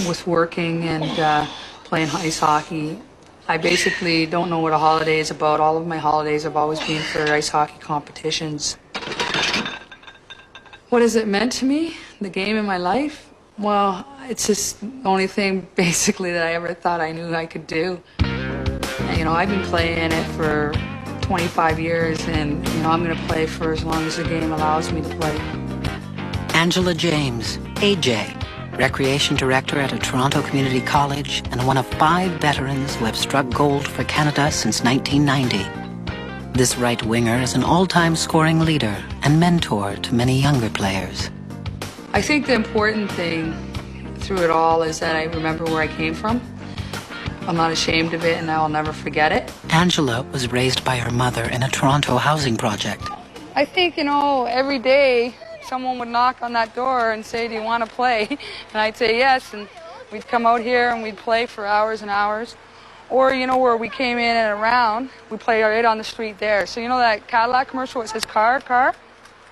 with working and playing ice hockey, I basically don't know what a holiday is about. All of my holidays have always been for ice hockey competitions. What has it meant to me, the game in my life? Well, it's just the only thing basically that I ever thought I knew I could do. You know, I've been playing it for 25 years, and you know, I'm going to play for as long as the game allows me to play. Angela James, AJ, Recreation Director at a Toronto Community College and one of 5 veterans who have struck gold for Canada since 1990. This right winger is an all-time scoring leader and mentor to many younger players. I think the important thing through it all is that I remember where I came from. I'm not ashamed of it, and I'll never forget it. Angela was raised by her mother in a Toronto housing project. I think, you know, every day someone would knock on that door and say, "Do you want to play?" And I'd say yes, and we'd come out here and we'd play for hours and hours. Or, you know, where we came in and around, we played right on the street there. So, you know that Cadillac commercial where it says car?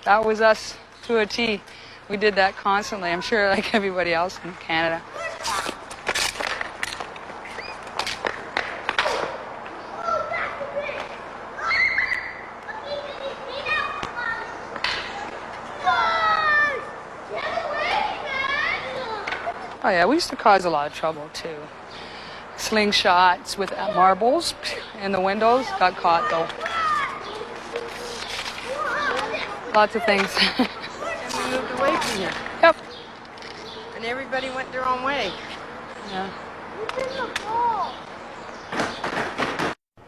That was us to a T. We did that constantly, I'm sure, like everybody else in Canada. Oh yeah, we used to cause a lot of trouble too. Slingshots with marbles in the windows. Got caught though. Lots of things. And we moved away from here. Yep. And everybody went their own way. Yeah.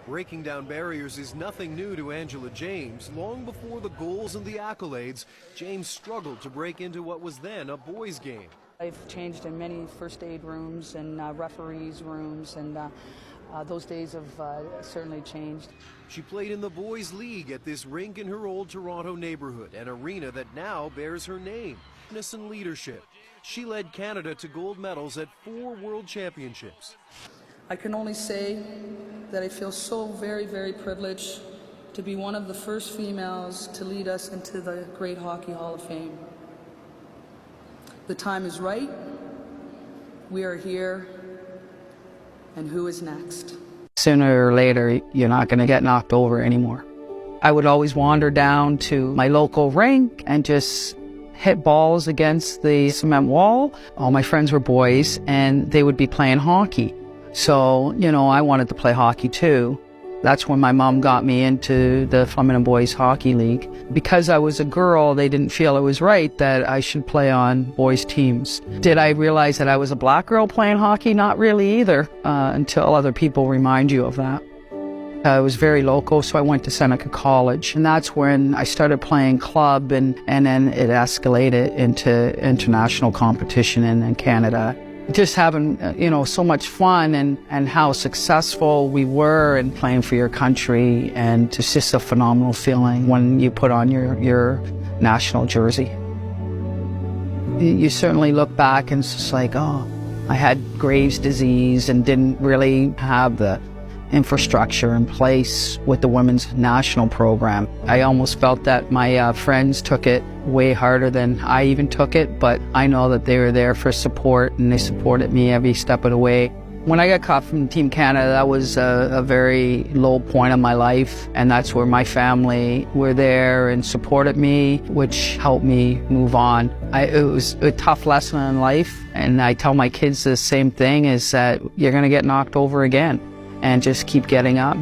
Breaking down barriers is nothing new to Angela James. Long before the goals and the accolades, James struggled to break into what was then a boys' game. I've changed in many first aid rooms and referees' rooms, and those days have certainly changed. She played in the boys' league at this rink in her old Toronto neighborhood, an arena that now bears her name. And leadership. She led Canada to gold medals at 4 World Championships. I can only say that I feel so very, very privileged to be one of the first females to lead us into the Great Hockey Hall of Fame. The time is right, we are here, and who is next? Sooner or later, you're not going to get knocked over anymore. I would always wander down to my local rink and just hit balls against the cement wall. All my friends were boys, and they would be playing hockey. So, you know, I wanted to play hockey too. That's when my mom got me into the Flemington Boys Hockey League. Because I was a girl, they didn't feel it was right that I should play on boys' teams. Did I realize that I was a black girl playing hockey? Not really either, until other people remind you of that. I was very local, so I went to Seneca College, and that's when I started playing club, and then it escalated into international competition in Canada. Just having, you know, so much fun and how successful we were in playing for your country, and it's just a phenomenal feeling when you put on your national jersey. You certainly look back and it's just like, oh, I had Graves' disease and didn't really have the infrastructure in place with the women's national program. I almost felt that my friends took it way harder than I even took it, but I know that they were there for support, and they supported me every step of the way. When I got cut from Team Canada, that was a very low point in my life, and that's where my family were there and supported me, which helped me move on. It was a tough lesson in life, and I tell my kids the same thing, is that you're going to get knocked over again. And just keep getting up,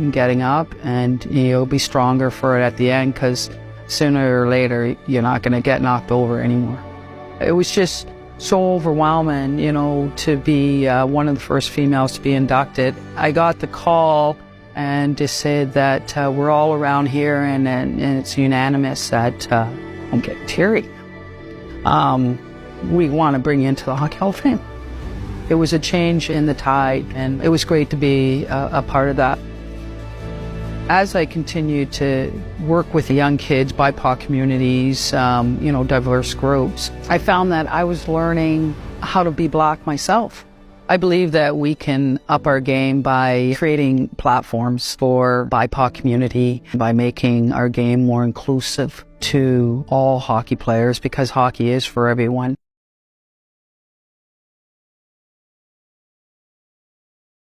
and you'll be stronger for it at the end, because sooner or later you're not going to get knocked over anymore. It was just so overwhelming, you know, to be one of the first females to be inducted. I got the call and just said that we're all around here, and it's unanimous that I'm getting teary. We want to bring you into the Hockey Hall of Fame. It was a change in the tide, and it was great to be a part of that. As I continued to work with the young kids, BIPOC communities, you know, diverse groups, I found that I was learning how to be Black myself. I believe that we can up our game by creating platforms for BIPOC community, by making our game more inclusive to all hockey players, because hockey is for everyone.